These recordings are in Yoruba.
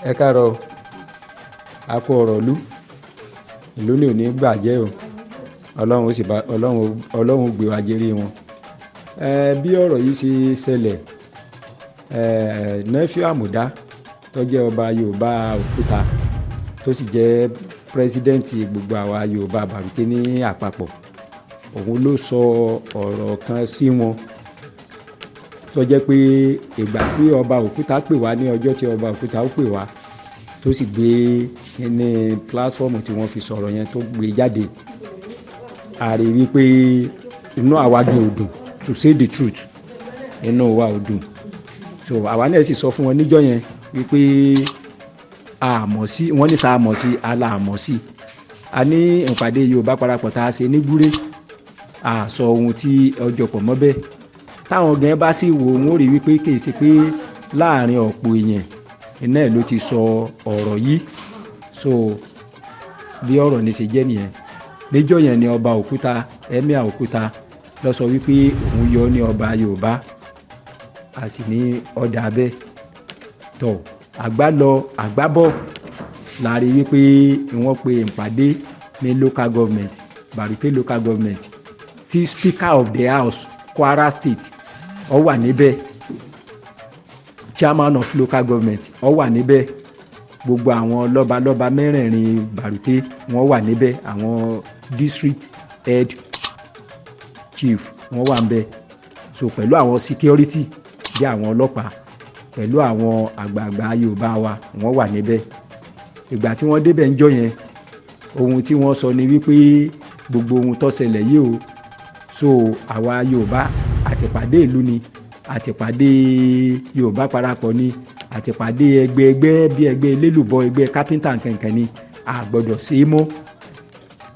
Ẹ káàárọ̀ o, a kú ọ̀rọ̀ ìlú ni ò ní gbàjẹ́ o, Ọlọ́run ó gbé wa jẹ́rí wọn. Bí ọ̀rọ̀ yìí ṣe ṣẹlẹ̀, Nephew Àmùdá tó jẹ́ ọba Yorùbá Òkúta tó sì jẹ́ pírẹ́sídẹ́ǹtì gbogbo àwa Yorùbá Bàrùté ní àpapọ̀, òun ló sọ ọ̀rọ̀ kan sí wọn tó jẹ́ pé ìgbà tí ọba Òkúta pè wá ní ọjọ́ tí ọba Òkúta ó pè wá tó sì gbé ní pílátífọ́ọ̀mù tí wọ́n fi sọ̀rọ̀ yẹn tó gbé jáde, a rí wípé inú àwa gan ò dùn, to say the truth, inú wa ò dùn. So àwa náà sì sọ fún wọn níjọ́ yẹn wípé àmọ̀ sí, wọ́n ní sáà mọ̀ sí, aláàmọ̀ sí. A ní ìpàdé Yorùbá parapọ̀ tá a ṣe ní Gúré, a sọ ohun tí ọjọ́ pọ̀ mọ́ bẹ́ẹ̀. Táwọn gan bá sì wò wọ́n rí wípé kì í ṣe pé láàrin ọ̀pọ̀ èèyàn iná ẹ̀ ló ti sọ ọ̀rọ̀ yìí. So bí ọ̀rọ̀ ní ṣe jẹ́ nìyẹn. Níjọ́ yẹn ni ọba Òkúta, Emir Òkúta ló sọ wípé òun yọ ní ọba Yorùbá, a sì ní ọ̀dà abẹ́. Tọ́ àgbá lọ àgbá bọ̀, la rí wípé wọ́n pe ìpàdé ní local government, Bàrùté local government, tí Speaker of the House Kwara State ó wà níbẹ̀, Chairman of local government ó wà níbẹ̀, gbogbo àwọn lọ́balọ́ba mẹ́rẹ̀ẹ̀rin Bàrùté wọ́n wà níbẹ̀, àwọn district head chief wọ́n wà níbẹ̀. So pẹ̀lú àwọn security bí àwọn ọlọ́pàá, pẹ̀lú àwọn àgbààgbà Yorùbá wa wọ́n wà níbẹ̀. Ìgbà tí wọ́n débẹ̀ ńjọ́ yẹn, ohun tí wọ́n sọ ni wípé gbogbo ohun tó ṣẹlẹ̀ yìí o, so àwa Yorùbá àtìpàdé ìlú ni, àtìpàdé Yorùbá parapọ̀ ni, àtìpàdé ẹgbẹ́ bí ẹgbẹ́ elélùbọ́, ẹgbẹ́ kápẹ́ńtà nkankan ni, a gbọ́dọ̀ ṣe é mọ́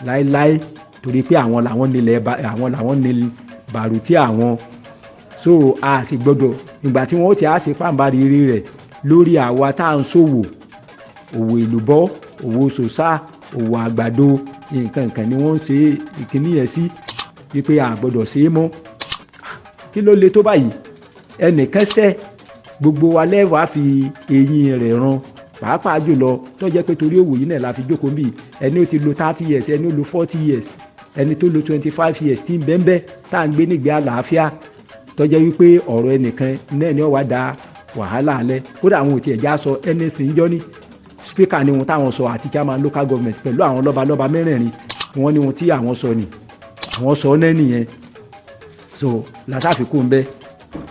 láéláé torí pé àwọn làwọn ní Bàrùté àwọn. So a sì gbọ́dọ̀, ìgbà tí wọ́n ti á ṣe pàǹbárí rẹ̀ lórí àwa tá à ń ṣòwò, òwò èlùbọ́, òwò sòsá, òwò àgbàdo, nǹkan ni wọ́n ń ṣe ìkíní yẹn sí wípé a gbọ́dọ̀ ṣe é mọ́. Kí ló le tó báyìí? Ẹnìkan ṣẹ́, gbogbo wa lẹ́wàá fi eyín rẹ̀ ran, pàápàá jùlọ tó jẹ́ pé torí òwò yìí náà la fi jókòó bí ẹni ó ti lo 30 years, ẹni ó lo 40 years, ẹni tó lo 25 years tí ń bẹ́ẹ̀ tá à ń gbé nígbé àlàáfíà, tó jẹ́ wípé ọ̀rọ̀ ẹnìkan náà ni ó wá da wàhálà alẹ́. Kódà àwọn ò tiẹ̀ já sọ anything jọ́ ní speaker ni wọn táwọn sọ àti chairman local government pẹ̀lú àwọn lọ́balọ́ba mẹ́rẹ̀ẹ̀rin, wọ́n ní wọn tí àwọn sọ ni àwọn sọ náà nìyẹn. So làṣàfikún bẹ́ẹ̀.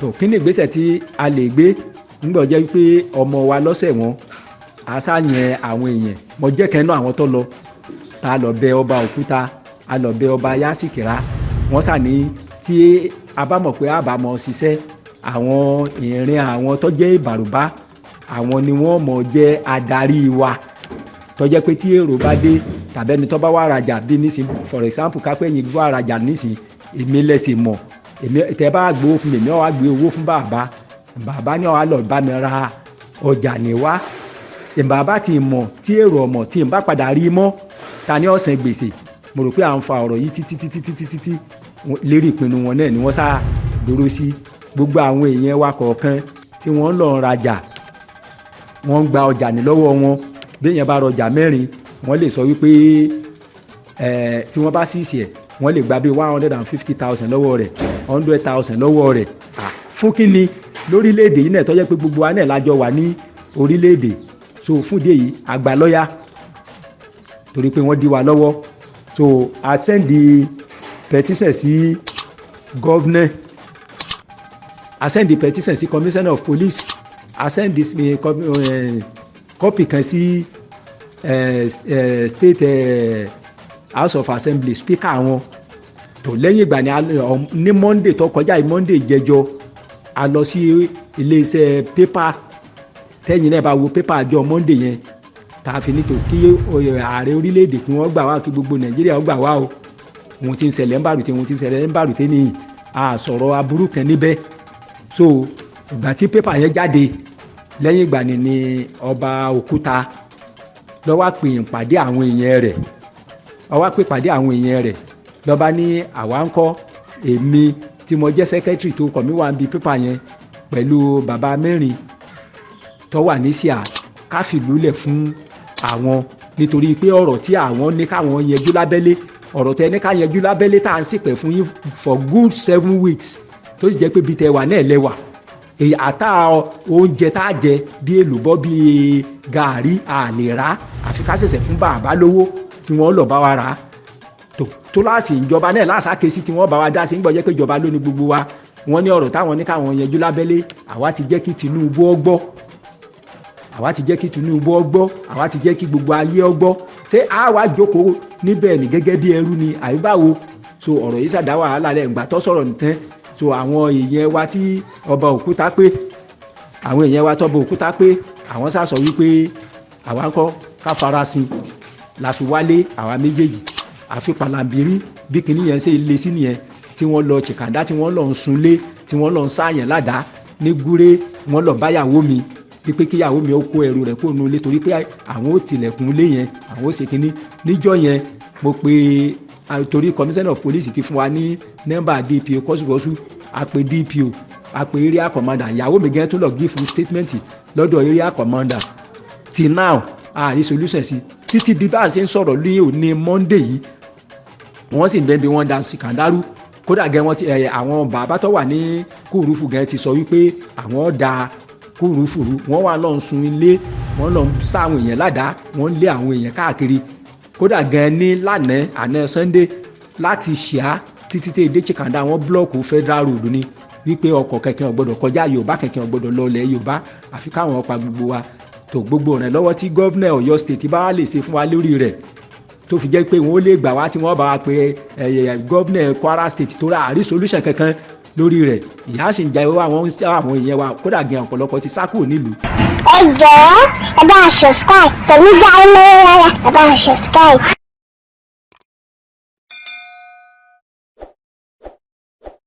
So kí ni ìgbésẹ̀ tí a lè gbé nígbà jẹ́ wípé ọmọ wa lọ́sẹ̀ wọn, a ṣàyẹn àwọn èèyàn. Mo jẹ́ kẹ́nu àwọn tó lọ, ta lọ bẹ ọba Òkúta, a lọ bẹ ọba Yásìkìrá, wọ́n ṣà ní tí a bá mọ̀ pé a bá mọ̀ ṣiṣẹ́, àwọn ìrìn àwọn tó jẹ́ Ibaruba, àwọn ni wọ́n mọ̀ jẹ́ adarí wa, tó jẹ́ pé tí èrò bá dé tàbí ẹni tó bá wá rajà bí nísìn, for example kápẹ́ yìí wá rajà nísìn, èmi lẹ́sìn mọ̀, èmi tẹ́ bá gbowó fún mi, èmi ọ̀ wá gbé owó fún bàbá ní ọ̀wá lọ bá mi ra ọjà ní wá. Bàbá tí mọ̀ tí èrò ọmọ tí n bá padà rí mọ́, ta ni ọ̀sán gbèsè. Mo rò pé à ń fa ọ̀rọ̀ yìí títí lérí ìpinnu wọn náà ni wọ́n sá dúró sí. Gbogbo àwọn èèyàn wa kọ̀ọ̀kan tí wọ́n lọ rajà, wọ́n ń gba ọjà ní lọ́wọ́ wọn. Bí èèyàn bá rọjà mẹ́rin, wọ́n lè sọ wípé tí wọ́n bá sì ṣe, wọ́n lè gba bí 150,000 lọ́wọ́ rẹ̀, 100,000 lọ́wọ́ rẹ̀. Fún kí ni lórílẹ̀‐èdè yìí náà tó jẹ́ pé gbogbo wa náà lájọ wà ní orílẹ̀‐èdè. So fún ìdí èyí àgbà lọ́yà torí pé wọ́n dí wa lọ́wọ́. So a sẹ́ndì petition sí governor, a sẹ́ndì petition sí commissioner of police, a sẹ́ndì copy kan sí state house of assembly speaker wọn. Tó lẹ́yìn ìgbà ní Monday tó kọjá yìí, Monday jẹjọ, a lọ sí iléeṣẹ́ pépà, tẹ́yìn náà bá wo pépà àjọ Monday yẹn, tá a fi ní tó kí ààrẹ orílẹ̀-èdè kí wọ́n gbà wá, kí gbogbo Nàìjíríà ó gbà wá o. Wọ́n ti ń ṣẹlẹ̀ ń Bàrùté ní àsọ̀rọ̀ aburú kan níbẹ̀. So ìgbà tí pépà yẹn jáde, lẹ́yìn ìgbà ni ọba Òkúta ló wá pè ìpàdé àwọn èèyàn rẹ̀, ló bá ní àwa ń kọ́, èmi tí mo jẹ́ secretary tó kọ̀ mí wá ń bi pépà yẹn pẹ̀lú bàbá mẹ́rin tó wà ní síà ká fìlú lẹ̀ fún àwọn nítorí pé ọ̀rọ̀ tí àwọn ní káwọn yanjú lábẹ́lé ọ̀rọ̀ tẹ ní ká yanjú lábẹ́lé tá à ń ṣìpẹ̀ fún yín for good 7 weeks tó sì jẹ́ pé bíi tẹwà náà lẹ́wà èyí àtà oúnjẹ tá a jẹ bí èlùbọ́ bí gàárì àlè rà àfi ká ṣẹ̀ṣẹ̀ fún bàbá lówó tí wọ́n lọ bá wa rà tó láàsì ìjọba náà láàsáké sí tí wọ́n bá wa dá sí ń gbọ́ jẹ́ pé ìjọba ló ní gbogbo wa wọ́n ní ọ̀rọ̀ táwọn ní káwọn yanjú lábẹ́lé àwa ti jẹ́ kí Tinubu ọgbọ́ àwa ti jẹ́ kí Tinubu ọgbọ́ àwa ti jẹ́ kí gbogbo ayé ọgbọ́ ṣé àwa jókòó níbẹ̀ ní gẹ́gẹ́ bí ẹrú ni àyíbáwo so ọ̀rọ̀ yìí ṣàdá wàhálà lẹ̀ ńgbà tó sọ̀rọ̀ nìkan so àwọn èèyàn wa tí ọba òkúta pé àwọn èèyàn wa tọ́ba òkúta pé àwọn sá sọ wípé àwa ń kọ́ ká farasin la fi wálé àwa méjèèjì àfi palambiri bí kinní yẹn ṣe le sí nìyẹn tí wọ́n lọ chikanda tí wọ́n lọ ń sunlé tí wọ́n lọ ń sáyẹn ládàá ní gúré wọ́n lọ báyàwó mi pípé kíyàwó mi ó kó ẹrù rẹ̀ kó nu ilé torí pé àwọn ò tilẹ̀kùn ilé yẹn àwọn ò ṣe kinní níjọ́ yẹn mo pe torí commissioner of police ti fún wa ní nọ́mbà DPO kọ́sùkọ́sù a pe DPO a pe area commander ìyàwó mi gẹ́gẹ́ tó lọ give statement lọ́dọ̀ area commander till now a rí solution sí títí di bá a ṣe ń sọ̀rọ̀ ní òní Monday yìí wọ́n sì ń bẹ́ẹ̀ bí wọ́n da sìkàndárú kódà gẹ́ wọ́n ti àwọn bàbá tó wà ní kúrúfù gẹ́ ti sọ wípé àwọn da kúrúfù rú wọ́n wà lọ́n sun ilé wọ́n lọ́n sá àwọn èèyàn ládàá wọ́n lé àwọn èèyàn káàkiri kódà gẹ́ ní lánàá àná Sunday láti ṣíà títí tẹ́ èdè chikanda wọ́n blọ́ọ̀kù federal road ni wípé ọkọ̀ kẹ̀kẹ́ ò gbọ́dọ̀ kọjá Yorùbá kẹ̀kẹ́ ò gbọ́dọ̀ lọ ilẹ̀ Yorùbá àfi káwọn ọ̀pá gbogbo wa tó gbogbo rẹ̀ lọ́wọ́ tí gọ́vnà Ọ̀yọ́ state bá wà lè ṣe fún wa lórí rẹ̀ tó fi jẹ́ pé wọ́n lè gbà wá tí wọ́n bá wa pé gọ́vnà Kwara state tó rà àrí solution kankan lórí rẹ̀ ìyá sì ń jẹ́ àwọn èèyàn wa kódà gan ọ̀pọ̀lọpọ̀ ti sá kúrò nílùú. ẹ jọ̀ọ́ ẹ bá a subscribe tẹ̀mí dá ẹ lọ́wọ́ ẹ bá a subscribe.